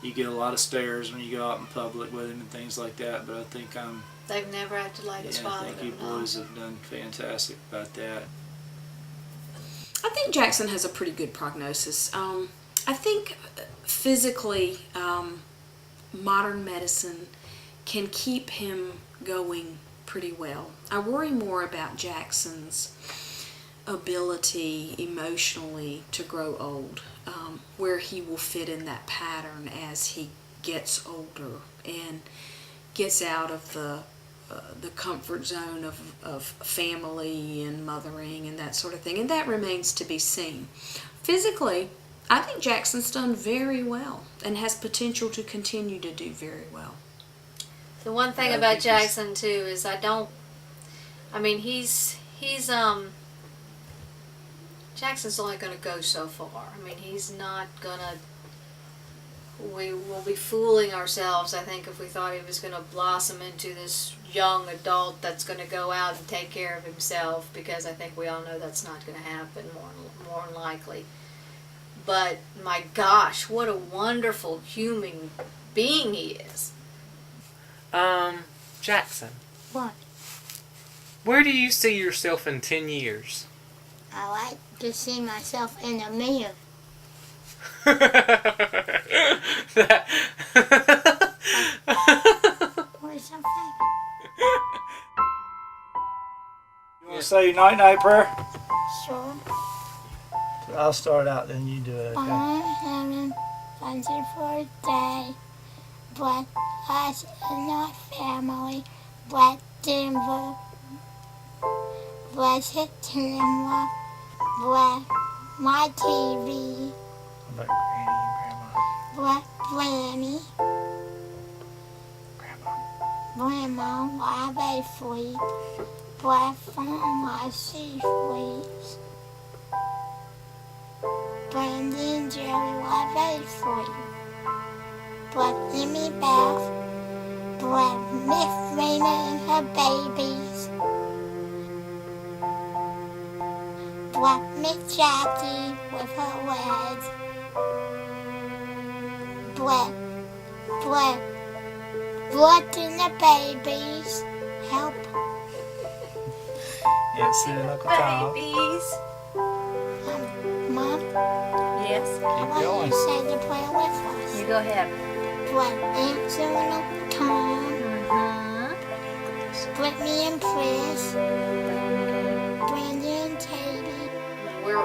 you get a lot of stares when you go out in public with him and things like that, but I think they've never acted like his father. I think you boys have done fantastic about that. I think Jackson has a pretty good prognosis. I think physically, modern medicine can keep him going pretty well. I worry more about Jackson's ability emotionally to grow old, where he will fit in that pattern as he gets older and gets out of the comfort zone of family and mothering and that sort of thing, and that remains to be seen. Physically, I think Jackson's done very well and has potential to continue to do very well. The one thing about Jackson too is Jackson's only going to go so far. I mean, he's not going to, we will be fooling ourselves, I think, if we thought he was going to blossom into this young adult that's going to go out and take care of himself, because I think we all know that's not going to happen, more than likely. But my gosh, what a wonderful human being he is. Jackson. What? Where do you see yourself in 10 years? I like to see myself in a mirror. Or something. You want to say your night-night prayer? Sure. I'll start out, then you do it, okay? Heaven, thank you for a day. Bless us and our family. Bless Denver. Bless the camera. Bless my TV. What about Granny and Grandma? Bless Granny. Grandma, while they sleep. Bless from my sea-fleets. Brandy and Jerry while they sleep. Bless Jimmy Beth. Bless Miss Raina and her babies. Bless Miss Jackie with her legs. Bless in the babies. Help. Aunt Sue and Uncle Tom. Babies. Mom? Yes? I want you to say the prayer with us. You go ahead. Bless Aunt Sue and Uncle Tom. Brittany and Chris. Brandy and Katie. We're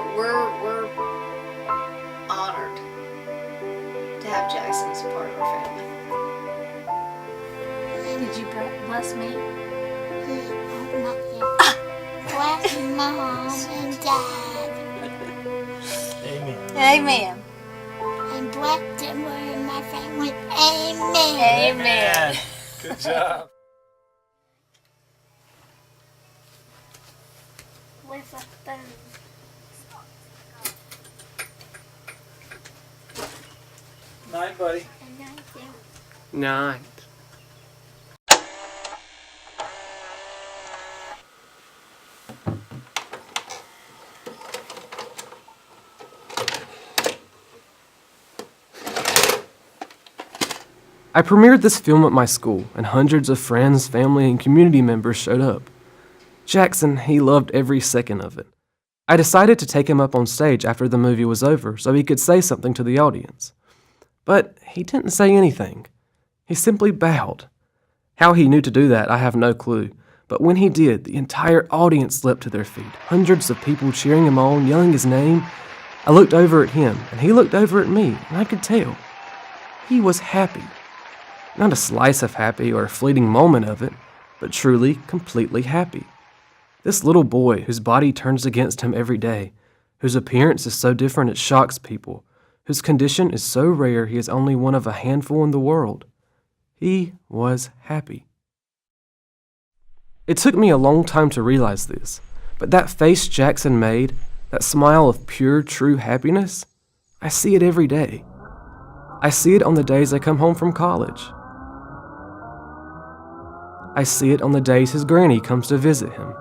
honored to have Jackson as a part of our family. bless me? Bless Mom and Dad. Amen. Amen. And bless them in my family. Amen. Amen. Good job. With a spoon. Night, buddy. And I do. Night. I premiered this film at my school, and hundreds of friends, family, and community members showed up. Jackson, he loved every second of it. I decided to take him up on stage after the movie was over so he could say something to the audience. But he didn't say anything. He simply bowed. How he knew to do that, I have no clue. But when he did, the entire audience leapt to their feet, hundreds of people cheering him on, yelling his name. I looked over at him, and he looked over at me, and I could tell. He was happy. Not a slice of happy or a fleeting moment of it, but truly, completely happy. This little boy whose body turns against him every day, whose appearance is so different it shocks people, whose condition is so rare he is only one of a handful in the world. He was happy. It took me a long time to realize this, but that face Jackson made, that smile of pure, true happiness, I see it every day. I see it on the days I come home from college. I see it on the days his granny comes to visit him.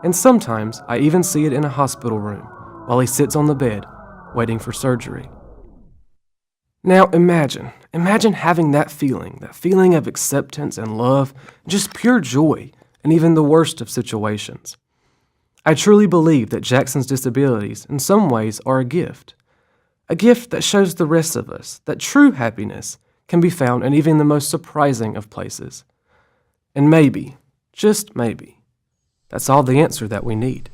And sometimes I even see it in a hospital room while he sits on the bed waiting for surgery. Now imagine having that feeling of acceptance and love, just pure joy in even the worst of situations. I truly believe that Jackson's disabilities in some ways are a gift that shows the rest of us that true happiness can be found in even the most surprising of places. And maybe, just maybe, that's all the answer that we need.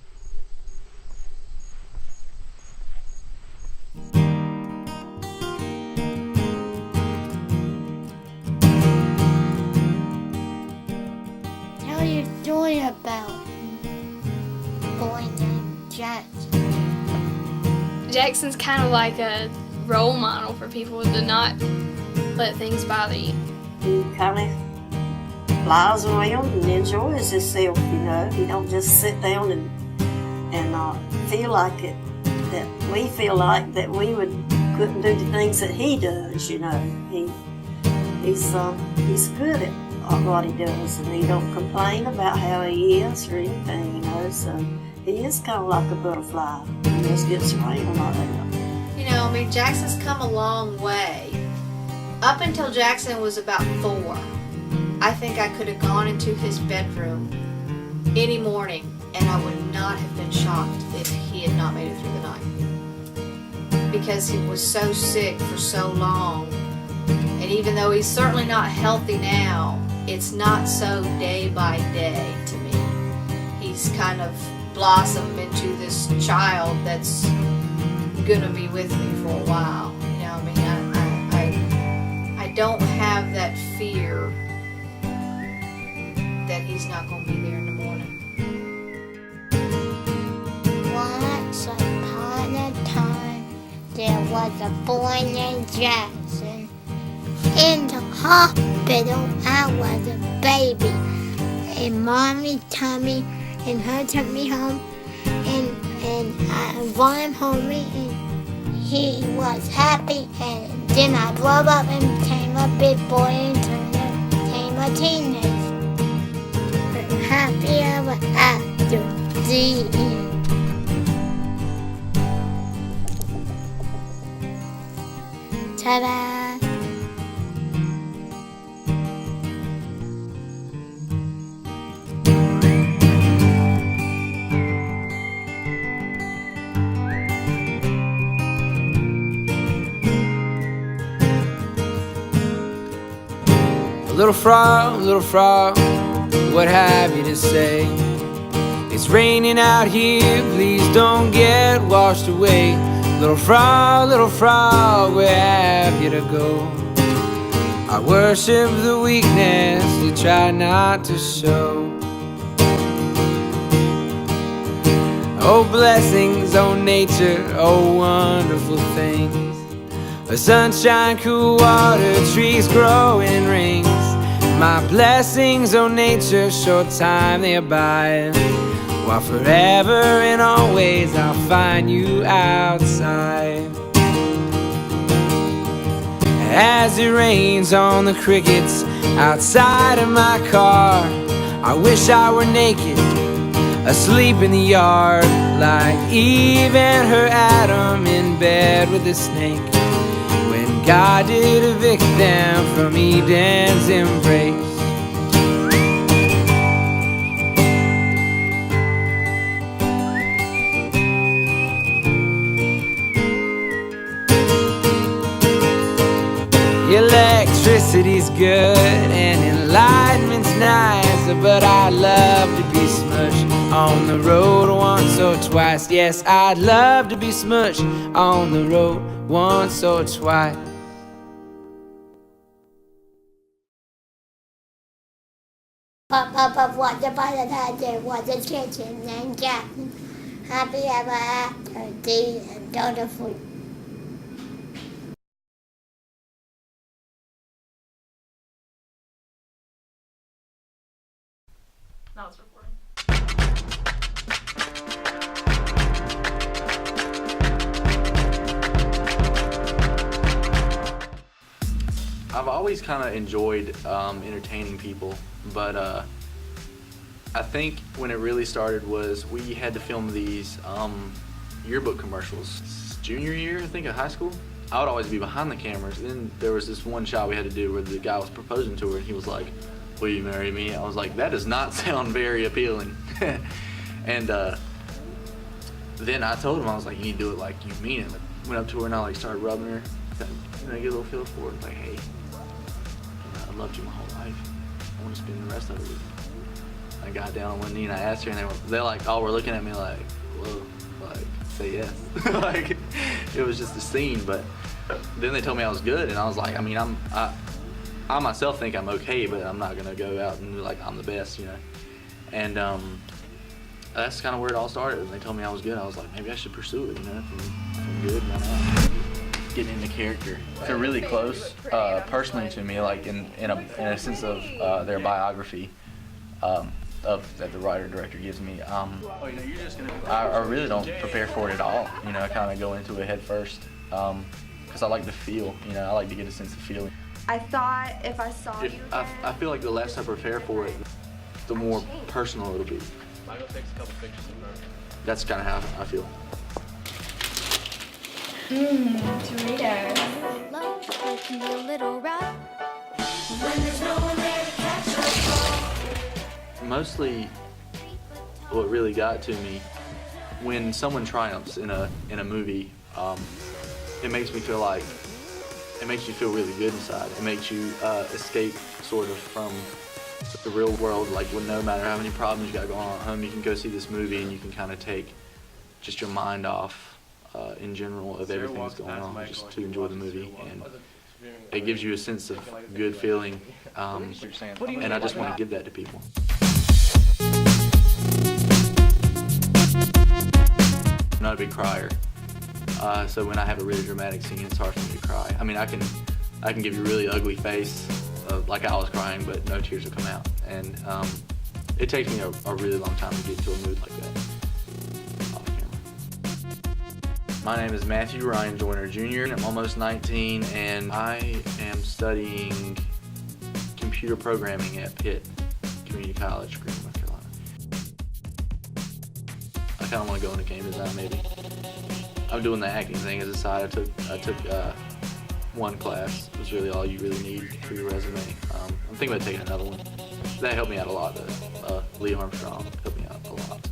Tell your story about a boy named Jackson. Jackson's kind of like a role model for people to not let things bother you. He kind of flies around and enjoys himself, you know. He don't just sit down and feel like it, that we feel like that we couldn't do the things that he does, you know. He's good at what he does, and he don't complain about how he is or anything, you know. So he is kind of like a butterfly. He just gets around like that. You know, I mean, Jackson's come a long way. Up until Jackson was about 4, I think I could have gone into his bedroom any morning and I would not have been shocked if he had not made it through the night. Because he was so sick for so long. And even though he's certainly not healthy now, it's not so day by day to me. He's kind of blossomed into this child that's gonna be with me for a while. You know, I mean, I don't have that fear that he's not gonna be there in the morning. Once upon a time, there was a boy named Jackson. In the hospital, I was a baby. And Mommy tummy, and her took me home, and I brought him home, and he was happy. And then I grew up and became a big boy and became a teenager. But happy ever after the end. Ta-da! Little frog, what have you to say? It's raining out here, please don't get washed away. Little frog, where have you to go? I worship the weakness that try not to show. Oh blessings, oh nature, oh wonderful things. A sunshine, cool water, trees grow in rings. My blessings, oh nature, short time they abide, while forever and always I'll find you outside. As it rains on the crickets outside of my car, I wish I were naked, asleep in the yard, like Eve and her Adam in bed with the snake, when God did evict them from Eden's embrace. Electricity's good and enlightenment's nice, but I'd love to be smushed on the road once or twice. Yes, I'd love to be smushed on the road once or twice. Papa was the father that there was a kitchen named Jackson. Happy ever after, the daughter food. Now it's recording. I've always kind of enjoyed entertaining people, but I think when it really started was we had to film these yearbook commercials. Junior year, I think, of high school. I would always be behind the cameras. Then there was this one shot we had to do where the guy was proposing to her, and he was like, "Will you marry me?" I was like, that does not sound very appealing. And then I told him, I was like, you need to do it like you mean it. Like, went up to her and I like started rubbing her, and I get a little feel for it. Like, hey, I loved you my whole life. I want to spend the rest of it with you. I got down on one knee and I asked her, and they're like, oh, we're looking at me like, whoa, like, say yes. Like, it was just a scene. But then they told me I was good, and I was like, I mean, I myself think I'm okay, but I'm not gonna go out and be like I'm the best, you know. And that's kind of where it all started. And they told me I was good. I was like, maybe I should pursue it, you know. If I'm good, why not? Getting into character. They're really close, personally to me, like in a sense of their biography that the writer director gives me. I really don't prepare for it at all. You know, I kind of go into it head first because I like to feel. You know, I like to get a sense of feeling. I thought if I saw you again, I feel like the less I prepare for it, the more personal it'll be. Michael takes a couple pictures of her. That's kind of how I feel. Doritos. Mostly, what really got to me, when someone triumphs in a movie, it makes me feel like, it makes you feel really good inside. It makes you escape sort of from the real world. Like, when no matter how many problems you got going on at home, you can go see this movie and you can kind of take just your mind off in general of everything that's going on, just to enjoy the movie. And it gives you a sense of good feeling, and I just want to give that to people. I'm not a big crier, so when I have a really dramatic scene, it's hard for me to cry. I mean, I can give you a really ugly face, like I was crying, but no tears will come out. And it takes me a really long time to get into a mood like that off camera. My name is Matthew Ryan Joyner Jr. I'm almost 19, and I am studying computer programming at Pitt Community College, Greenville, North Carolina. I kind of want to go into game design, maybe. I'm doing the acting thing as a side. I took one class. It was really all you really need for your resume. I'm thinking about taking another one. That helped me out a lot, though. Lee Armstrong helped me out a lot.